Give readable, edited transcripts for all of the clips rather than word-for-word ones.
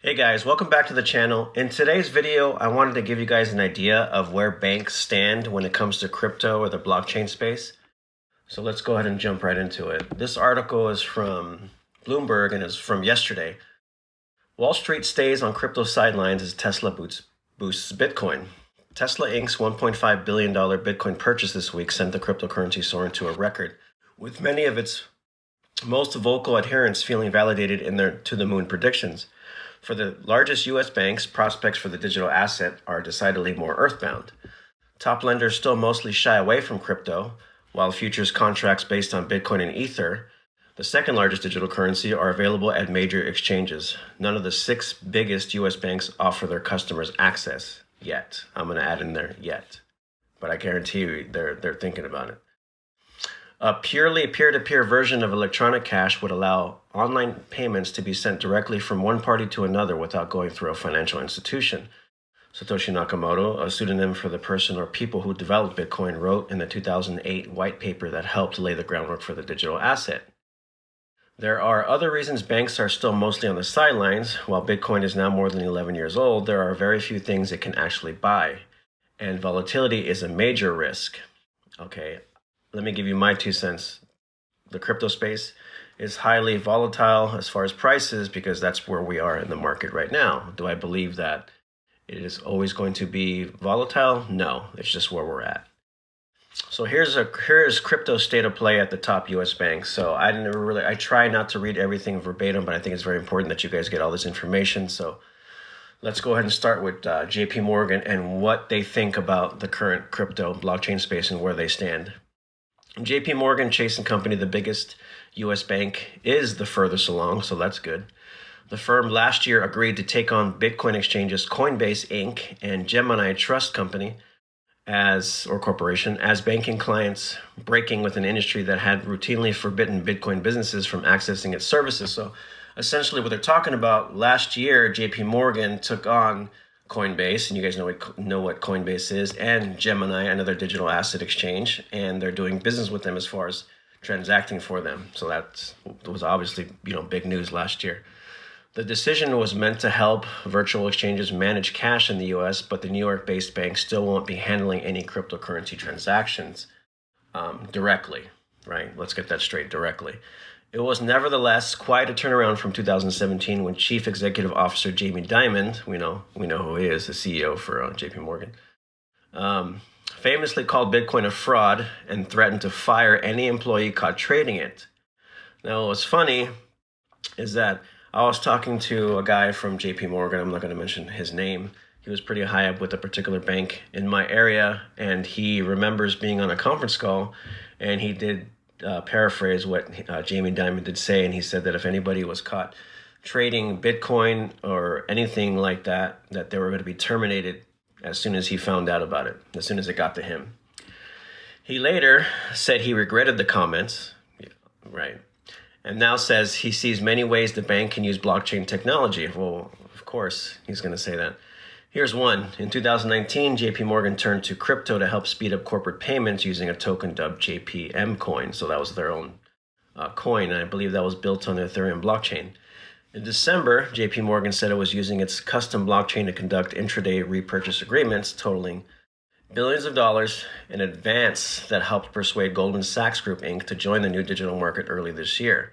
Hey guys, welcome back to the channel. In today's video, I wanted to give you guys an idea of where banks stand when it comes to crypto or the blockchain space. So let's go ahead and jump right into it. This article is from Bloomberg and is from yesterday. Wall Street stays on crypto sidelines as Tesla boosts Bitcoin. Tesla Inc.'s $1.5 billion Bitcoin purchase this week sent the cryptocurrency soaring to a record, with many of its most vocal adherents feeling validated in their to-the-moon predictions. For the largest U.S. banks, prospects for the digital asset are decidedly more earthbound. Top lenders still mostly shy away from crypto, while futures contracts based on Bitcoin and Ether, the second largest digital currency, are available at major exchanges. None of the 6 biggest U.S. banks offer their customers access yet. I'm going to add in there yet, but I guarantee you they're thinking about it. A purely peer-to-peer version of electronic cash would allow online payments to be sent directly from one party to another without going through a financial institution. Satoshi Nakamoto, a pseudonym for the person or people who developed Bitcoin, wrote in the 2008 white paper that helped lay the groundwork for the digital asset. There are other reasons banks are still mostly on the sidelines. While Bitcoin is now more than 11 years old, there are very few things it can actually buy, and volatility is a major risk. Okay. Let me give you my 2 cents. The crypto space is highly volatile as far as prices because that's where we are in the market right now. Do I believe that it is always going to be volatile? No, it's just where we're at. So here's crypto state of play at the top U.S. banks. So I try not to read everything verbatim, but I think it's very important that you guys get all this information. So let's go ahead and start with JP Morgan and what they think about the current crypto blockchain space and where they stand. JP Morgan Chase & Company, the biggest U.S. bank, is the furthest along, so that's good. The firm last year agreed to take on Bitcoin exchanges Coinbase Inc. and Gemini Trust Company Corporation as banking clients, breaking with an industry that had routinely forbidden Bitcoin businesses from accessing its services. So essentially what they're talking about, last year, JP Morgan took on Coinbase, and you guys know what Coinbase is, and Gemini, another digital asset exchange, and they're doing business with them as far as transacting for them. So that was obviously big news last year. The decision was meant to help virtual exchanges manage cash in the U.S., but the New York-based bank still won't be handling any cryptocurrency transactions directly. Right? Let's get that straight. Directly. It was nevertheless quite a turnaround from 2017 when Chief Executive Officer Jamie Dimon, we know who he is, the CEO for JP Morgan, famously called Bitcoin a fraud and threatened to fire any employee caught trading it. Now, what's funny is that I was talking to a guy from JP Morgan. I'm not going to mention his name. He was pretty high up with a particular bank in my area, and he remembers being on a conference call, and he did paraphrase what Jamie Dimon did say, and he said that if anybody was caught trading Bitcoin or anything like that, that they were going to be terminated as soon as he found out about it, as soon as it got to him. He later said he regretted the comments, right, and now says he sees many ways the bank can use blockchain technology. Well, of course, he's going to say that. Here's one. In 2019, JP Morgan turned to crypto to help speed up corporate payments using a token dubbed JPM coin. So that was their own coin, and I believe that was built on the Ethereum blockchain. In December, JP Morgan said it was using its custom blockchain to conduct intraday repurchase agreements totaling billions of dollars in advance that helped persuade Goldman Sachs Group Inc. to join the new digital market early this year.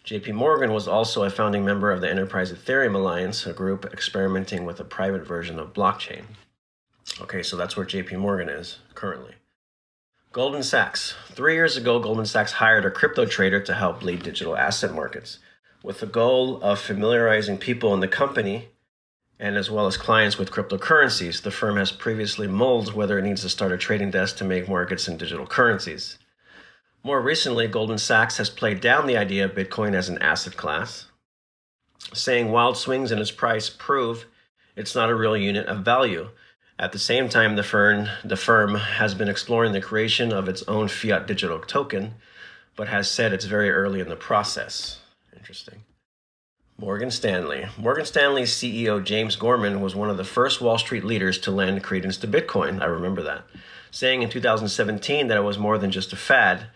JP Morgan was also a founding member of the Enterprise Ethereum Alliance, a group experimenting with a private version of blockchain. Okay, so that's where JP Morgan is currently. Goldman Sachs. 3 years ago, Goldman Sachs hired a crypto trader to help lead digital asset markets, with the goal of familiarizing people in the company and as well as clients with cryptocurrencies. The firm has previously mulled whether it needs to start a trading desk to make markets in digital currencies. More recently, Goldman Sachs has played down the idea of Bitcoin as an asset class, saying wild swings in its price prove it's not a real unit of value. At the same time, the firm has been exploring the creation of its own fiat digital token, but has said it's very early in the process. Interesting. Morgan Stanley. Morgan Stanley's CEO James Gorman was one of the first Wall Street leaders to lend credence to Bitcoin. I remember that, saying in 2017 that it was more than just a fad.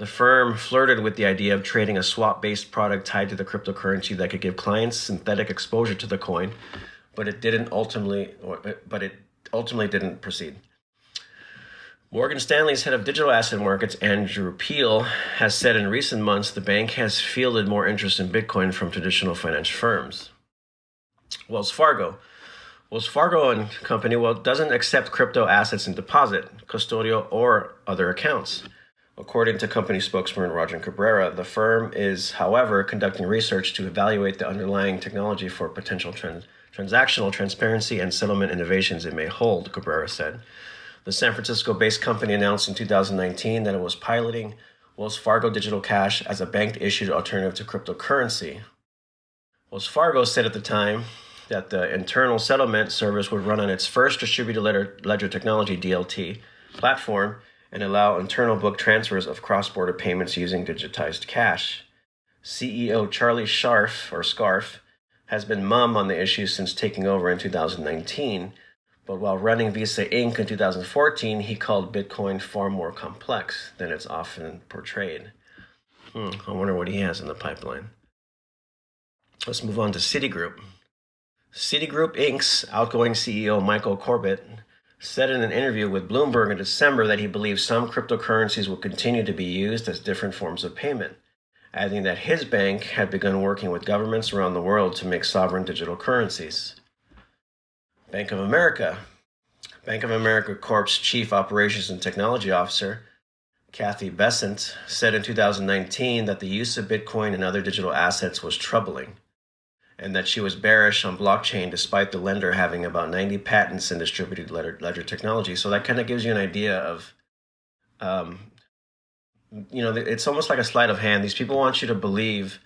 The firm flirted with the idea of trading a swap-based product tied to the cryptocurrency that could give clients synthetic exposure to the coin, but it ultimately didn't proceed. Morgan Stanley's head of digital asset markets, Andrew Peel, has said in recent months the bank has fielded more interest in Bitcoin from traditional financial firms. Wells Fargo and Company doesn't accept crypto assets in deposit, custodial, or other accounts. According to company spokesman Roger Cabrera, the firm is, however, conducting research to evaluate the underlying technology for potential transactional transparency and settlement innovations it may hold, Cabrera said. The San Francisco-based company announced in 2019 that it was piloting Wells Fargo Digital Cash as a bank-issued alternative to cryptocurrency. Wells Fargo said at the time that the internal settlement service would run on its first distributed ledger technology, DLT, platform and allow internal book transfers of cross-border payments using digitized cash. CEO Charlie Scharf has been mum on the issue since taking over in 2019, but while running Visa Inc. in 2014, he called Bitcoin far more complex than it's often portrayed. I wonder what he has in the pipeline. Let's move on to Citigroup. Citigroup Inc.'s outgoing CEO Michael Corbett said in an interview with Bloomberg in December that he believes some cryptocurrencies will continue to be used as different forms of payment, adding that his bank had begun working with governments around the world to make sovereign digital currencies. Bank of America Corp's Chief Operations and Technology Officer, Kathy Bessent, said in 2019 that the use of Bitcoin and other digital assets was troubling, and that she was bearish on blockchain despite the lender having about 90 patents in distributed ledger technology. So that kind of gives you an idea of, it's almost like a sleight of hand. These people want you to believe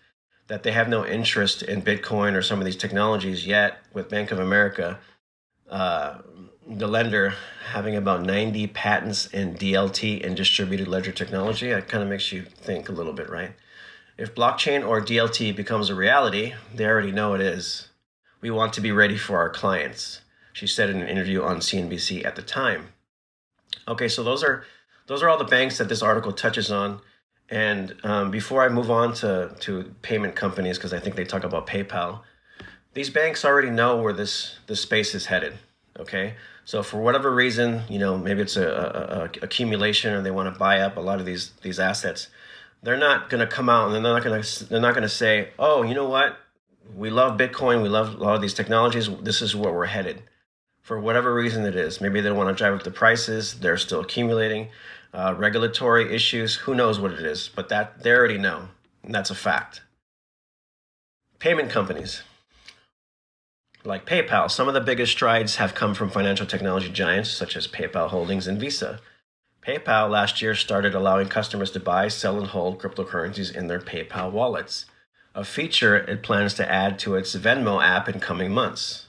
that they have no interest in Bitcoin or some of these technologies, yet with Bank of America, the lender having about 90 patents in DLT and distributed ledger technology, that kind of makes you think a little bit, right? If blockchain or DLT becomes a reality, they already know it is. We want to be ready for our clients, she said in an interview on CNBC at the time. Okay, so those are all the banks that this article touches on. And before I move on to payment companies, because I think they talk about PayPal, these banks already know where this space is headed. Okay, so for whatever reason, maybe it's a accumulation, or they want to buy up a lot of these assets. They're not going to come out and they're not going to say, oh, you know what? We love Bitcoin. We love a lot of these technologies. This is where we're headed. For whatever reason it is. Maybe they don't want to drive up the prices. They're still accumulating. Regulatory issues. Who knows what it is? But that they already know. And that's a fact. Payment companies like PayPal. Some of the biggest strides have come from financial technology giants such as PayPal Holdings and Visa. PayPal last year started allowing customers to buy, sell, and hold cryptocurrencies in their PayPal wallets, a feature it plans to add to its Venmo app in coming months.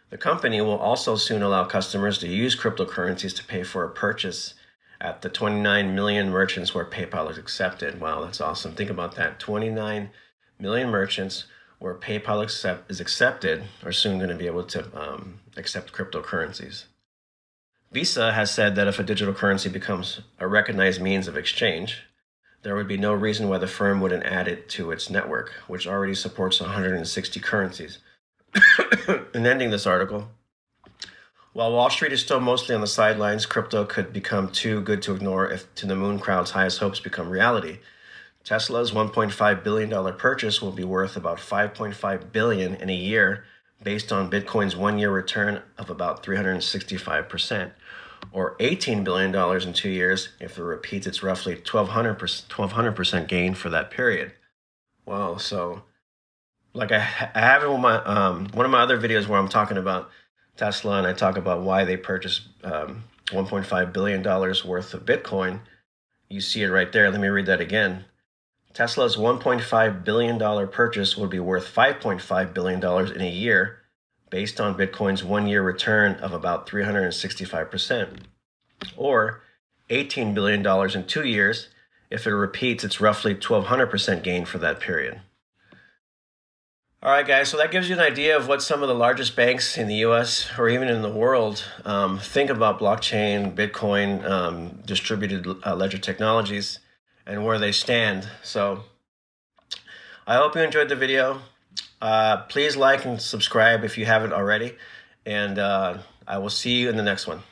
The company will also soon allow customers to use cryptocurrencies to pay for a purchase at the 29 million merchants where PayPal is accepted. Wow, that's awesome. Think about that. 29 million merchants where PayPal is accepted are soon going to be able to accept cryptocurrencies. Visa has said that if a digital currency becomes a recognized means of exchange, there would be no reason why the firm wouldn't add it to its network, which already supports 160 currencies. In ending this article, while Wall Street is still mostly on the sidelines, crypto could become too good to ignore if To the Moon crowd's highest hopes become reality. Tesla's $1.5 billion purchase will be worth about $5.5 billion in a year, based on Bitcoin's one-year return of about 365%, or $18 billion in 2 years if it repeats its roughly 1,200% gain for that period. Wow, so like I have in my one of my other videos where I'm talking about Tesla and I talk about why they purchased $1.5 billion worth of Bitcoin. You see it right there. Let me read that again. Tesla's $1.5 billion purchase would be worth $5.5 billion in a year, based on Bitcoin's one-year return of about 365%, or $18 billion in 2 years if it repeats its roughly 1,200% gain for that period. All right, guys, so that gives you an idea of what some of the largest banks in the U.S. or even in the world think about blockchain, Bitcoin, distributed ledger technologies. and where they stand. So I hope you enjoyed the video. Please like and subscribe if you haven't already, and I will see you in the next one.